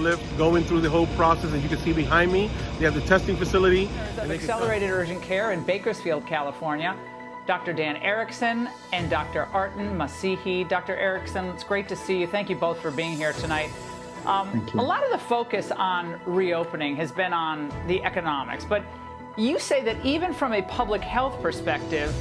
lift, going through the whole process. And you can see behind me, they have the testing facility. Of Accelerated Urgent Care in Bakersfield, California, Dr. Dan Erickson and Dr. Artin Masihi. Dr. Erickson, it's great to see you. Thank you both for being here tonight. Thank you. A lot of the focus on reopening has been on the economics, but you say that even from a public health perspective,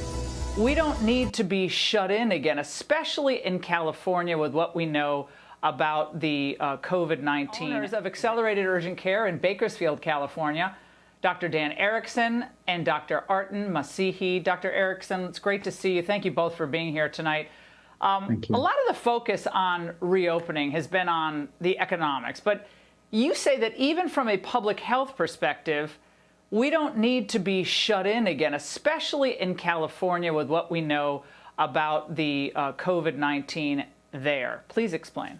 we don't need to be shut in again, especially in California with what we know about the COVID-19. Owners of Accelerated Urgent Care in Bakersfield, California, Dr. Dan Erickson and Dr. Artin Masihi. Dr. Erickson, it's great to see you. Thank you both for being here tonight. Thank you. A lot of the focus on reopening has been on the economics, but you say that even from a public health perspective, we don't need to be shut in again, especially in California with what we know about the COVID-19 there. Please explain.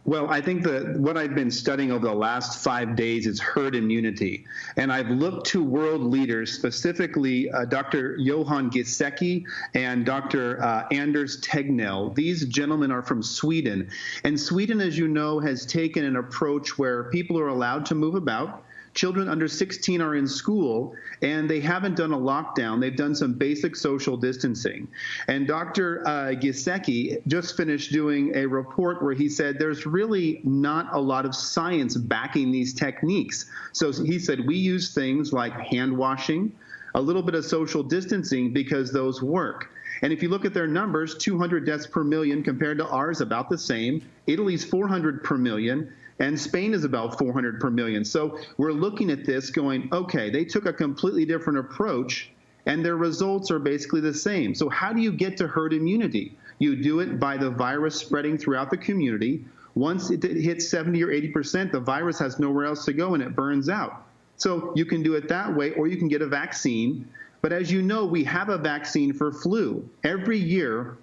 Well, I think that what I've been studying over the last 5 days is herd immunity. And I've looked to world leaders, specifically Dr. Johan Gisecki and Dr. Anders Tegnell. These gentlemen are from Sweden. And Sweden, as you know, has taken an approach where people are allowed to move about. Children under 16 are in school, and they haven't done a lockdown. They've done some basic social distancing. And Dr. Gisecki just finished doing a report where he said there's really not a lot of science backing these techniques. So he said we use things like hand washing, a little bit of social distancing because those work. And if you look at their numbers, 200 deaths per million compared to ours, about the same. Italy's 400 per million. And Spain is about 400 per million. So we're looking at this going, okay, they took a completely different approach and their results are basically the same. So how do you get to herd immunity? You do it by the virus spreading throughout the community. Once it hits 70 or 80%, the virus has nowhere else to go and it burns out. So you can do it that way, or you can get a vaccine. But as you know, we have a vaccine for flu. Every year,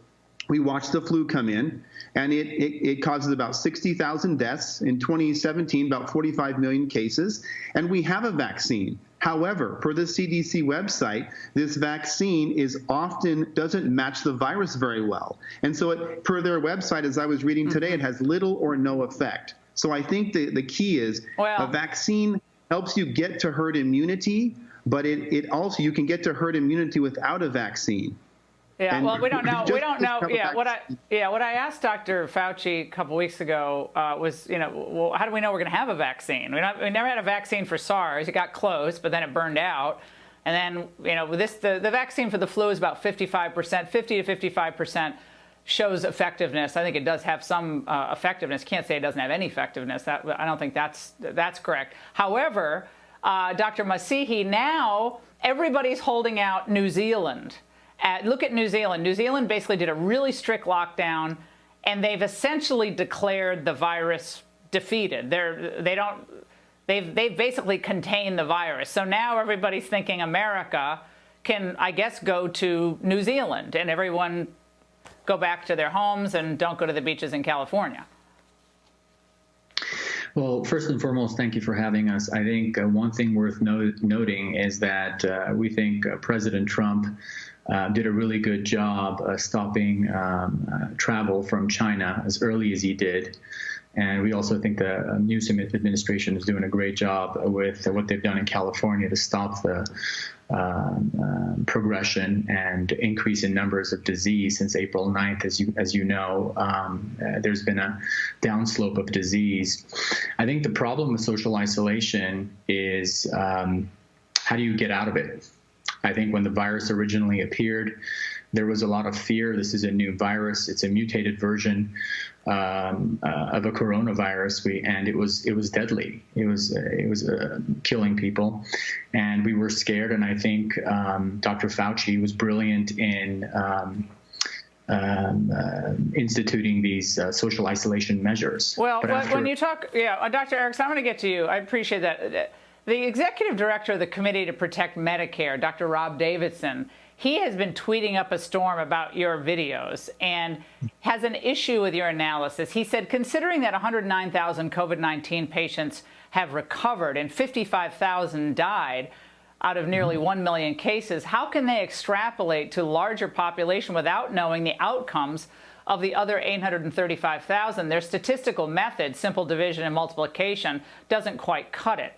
we watch the flu come in, and it causes about 60,000 deaths. In 2017, about 45 million cases, and we have a vaccine. However, per the CDC website, this vaccine doesn't match the virus very well. And so per their website, as I was reading today, it has little or no effect. So I think the key is a vaccine helps you get to herd immunity, but it also, you can get to herd immunity without a vaccine. Yeah, And well, we don't know. We don't know. have a What I asked Dr. Fauci a couple weeks ago was, well, how do we know we're going to have a vaccine? We never had a vaccine for SARS. It got close, but then it burned out. And then, the vaccine for the flu is about 55%, 50 to 55% shows effectiveness. I think it does have some effectiveness. Can't say it doesn't have any effectiveness. I don't think that's correct. However, Dr. Masihi, now everybody's holding out New Zealand. Look at New Zealand. New Zealand basically did a really strict lockdown, and they've essentially declared the virus defeated. They've basically contained the virus. So now everybody's thinking America can, I guess, go to New Zealand and everyone go back to their homes and don't go to the beaches in California. Well, first and foremost, thank you for having us. I think one thing worth noting is that we think President Trump did a really good job stopping travel from China as early as he did. And we also think the Newsom administration is doing a great job with what they've done in California to stop the progression and increase in numbers of disease since April 9th. As you know, there's been a downslope of disease. I think the problem with social isolation is how do you get out of it? I think when the virus originally appeared, there was a lot of fear. This is a new virus. It's a mutated version of a coronavirus, and it was deadly. It was killing people, and we were scared. And I think Dr. Fauci was brilliant in instituting these social isolation measures. Well, when you talk, Dr. Erickson, I'm going to get to you. I appreciate that. The executive director of the Committee to Protect Medicare, Dr. Rob Davidson, he has been tweeting up a storm about your videos and has an issue with your analysis. He said, considering that 109,000 COVID-19 patients have recovered and 55,000 died out of nearly 1 million cases, how can they extrapolate to larger population without knowing the outcomes of the other 835,000. Their statistical method, simple division and multiplication, doesn't quite cut it.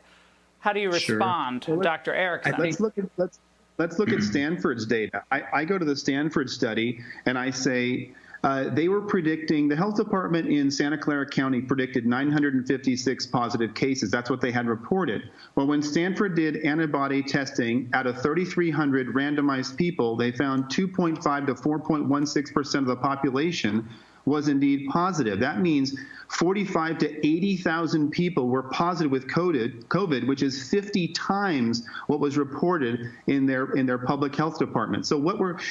How do you respond, Well, Dr. Erickson? Let's look at Stanford's data. I go to the Stanford study and I say they were predicting, the health department in Santa Clara County predicted 956 positive cases. That's what they had reported. Well, when Stanford did antibody testing out of 3,300 randomized people, they found 2.5 to 4.16% of the population was indeed positive. That means 45 to 80,000 people were positive with COVID, which is 50 times what was reported in their public health department. So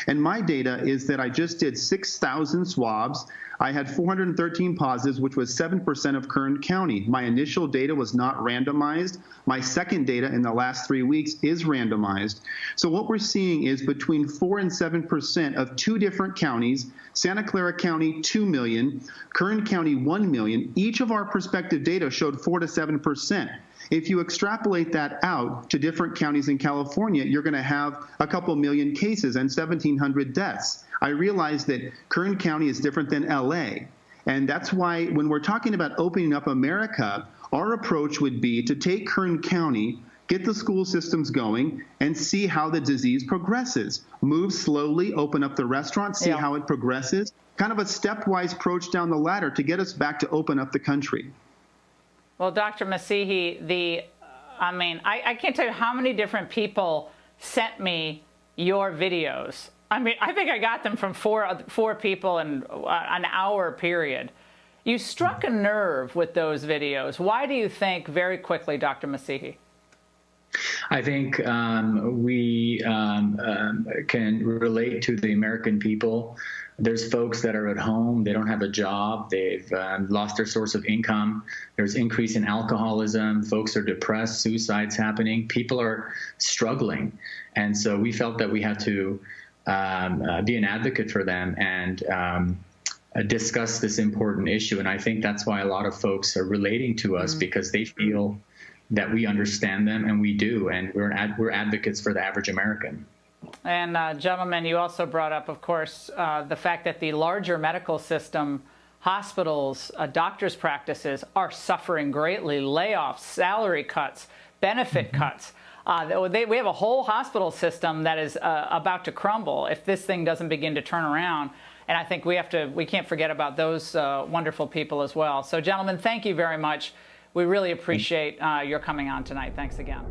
and my data is that I just did 6,000 swabs. I had 413 positives, which was 7% of Kern County. My initial data was not randomized. My second data in the last 3 weeks is randomized. So what we're seeing is between 4 and 7% of two different counties, Santa Clara County, 2 million, Kern County, 1 million. Each of our prospective data showed 4 to 7%. If you extrapolate that out to different counties in California, you're going to have a couple million cases and 1,700 deaths. I realize that Kern County is different than LA. And that's why when we're talking about opening up America, our approach would be to take Kern County, get the school systems going, and see how the disease progresses. Move slowly, open up the restaurants, see how it progresses. Kind of a stepwise approach down the ladder to get us back to open up the country. Well, Dr. Masihi, I can't tell you how many different people sent me your videos. I mean, I think I got them from four people in an hour period. You struck a nerve with those videos. Why do you think, very quickly, Dr. Masihi? I think we can relate to the American people. There's folks that are at home, they don't have a job, they've lost their source of income, there's increase in alcoholism, folks are depressed, suicides happening, people are struggling. And so we felt that we had to be an advocate for them and discuss this important issue. And I think that's why a lot of folks are relating to us, because they feel that we understand them, and we do, and we're advocates for the average American. And gentlemen, you also brought up, of course, the fact that the larger medical system, hospitals, doctors' practices are suffering greatly. Layoffs, salary cuts, benefit cuts. We have a whole hospital system that is about to crumble if this thing doesn't begin to turn around. And I think we can't forget about those wonderful people as well. So, gentlemen, thank you very much. We really appreciate your coming on tonight. Thanks again.